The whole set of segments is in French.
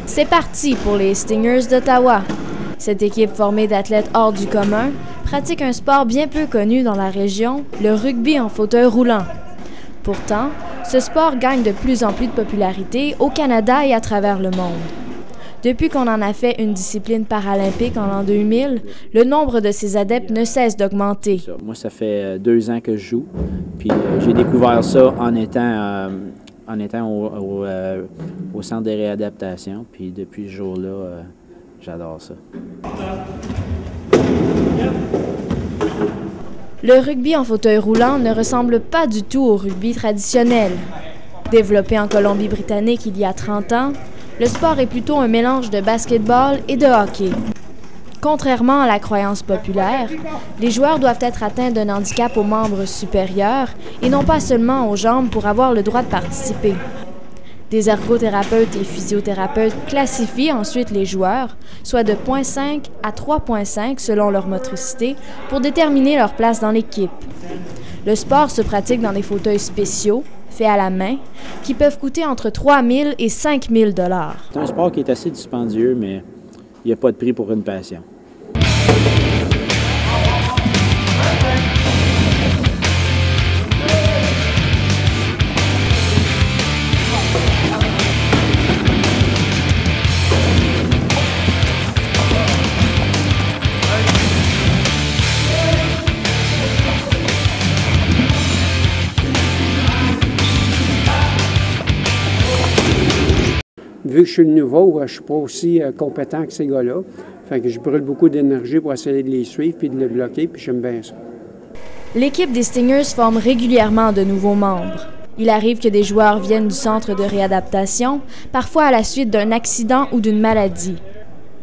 C'est parti pour les Stingers d'Ottawa. Cette équipe formée d'athlètes hors du commun pratique un sport bien peu connu dans la région, le rugby en fauteuil roulant. Pourtant, ce sport gagne de plus en plus de popularité au Canada et à travers le monde. Depuis qu'on en a fait une discipline paralympique en l'an 2000, le nombre de ses adeptes ne cesse d'augmenter. Moi, ça fait 2 ans que je joue, puis j'ai découvert ça en étant au centre de réadaptation, puis depuis ce jour-là, j'adore ça. Le rugby en fauteuil roulant ne ressemble pas du tout au rugby traditionnel. Développé en Colombie-Britannique il y a 30 ans, le sport est plutôt un mélange de basketball et de hockey. Contrairement à la croyance populaire, les joueurs doivent être atteints d'un handicap aux membres supérieurs et non pas seulement aux jambes pour avoir le droit de participer. Des ergothérapeutes et physiothérapeutes classifient ensuite les joueurs, soit de 0,5 à 3,5 selon leur motricité, pour déterminer leur place dans l'équipe. Le sport se pratique dans des fauteuils spéciaux, faits à la main, qui peuvent coûter entre 3 000 et 5 000 $. C'est un sport qui est assez dispendieux, mais il n'y a pas de prix pour une passion. Vu que je suis le nouveau, je ne suis pas aussi compétent que ces gars-là. Fait que je brûle beaucoup d'énergie pour essayer de les suivre puis de les bloquer, puis j'aime bien ça. L'équipe des Stingers forme régulièrement de nouveaux membres. Il arrive que des joueurs viennent du centre de réadaptation, parfois à la suite d'un accident ou d'une maladie.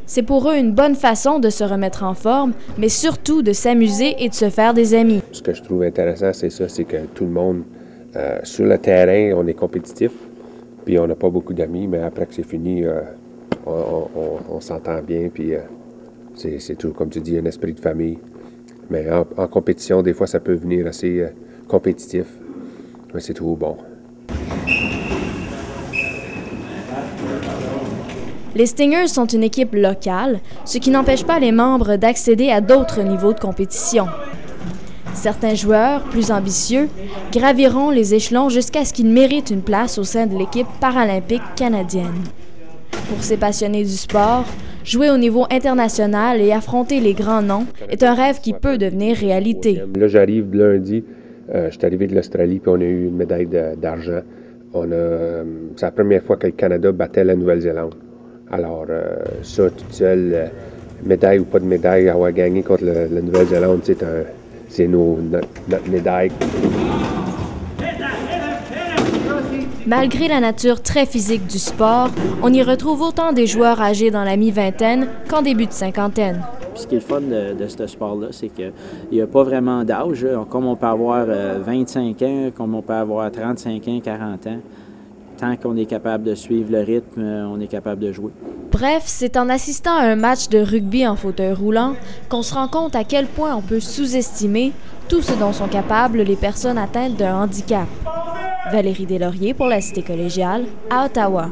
C'est pour eux une bonne façon de se remettre en forme, mais surtout de s'amuser et de se faire des amis. Ce que je trouve intéressant, c'est ça, c'est que tout le monde, sur le terrain, on est compétitif. Puis on n'a pas beaucoup d'amis, mais après que c'est fini, on s'entend bien, puis c'est tout, comme tu dis, un esprit de famille. Mais en compétition, des fois, ça peut venir assez compétitif, mais c'est trop bon. Les Stingers sont une équipe locale, ce qui n'empêche pas les membres d'accéder à d'autres niveaux de compétition. Certains joueurs, plus ambitieux, graviront les échelons jusqu'à ce qu'ils méritent une place au sein de l'équipe paralympique canadienne. Pour ces passionnés du sport, jouer au niveau international et affronter les grands noms est un rêve qui peut devenir réalité. Là, j'arrive lundi, je suis arrivé de l'Australie, puis on a eu une médaille d'argent. C'est la première fois que le Canada battait la Nouvelle-Zélande. Alors, ça, toute seule, médaille ou pas de médaille, avoir gagné contre la Nouvelle-Zélande, c'est notre médaille. Malgré la nature très physique du sport, on y retrouve autant des joueurs âgés dans la mi-vingtaine qu'en début de cinquantaine. Puis ce qui est le fun de ce sport-là, c'est qu'il n'y a pas vraiment d'âge. Comme on peut avoir 25 ans, comme on peut avoir 35 ans, 40 ans. Tant qu'on est capable de suivre le rythme, on est capable de jouer. Bref, c'est en assistant à un match de rugby en fauteuil roulant qu'on se rend compte à quel point on peut sous-estimer tout ce dont sont capables les personnes atteintes d'un handicap. Valérie Deslauriers pour la Cité collégiale, à Ottawa.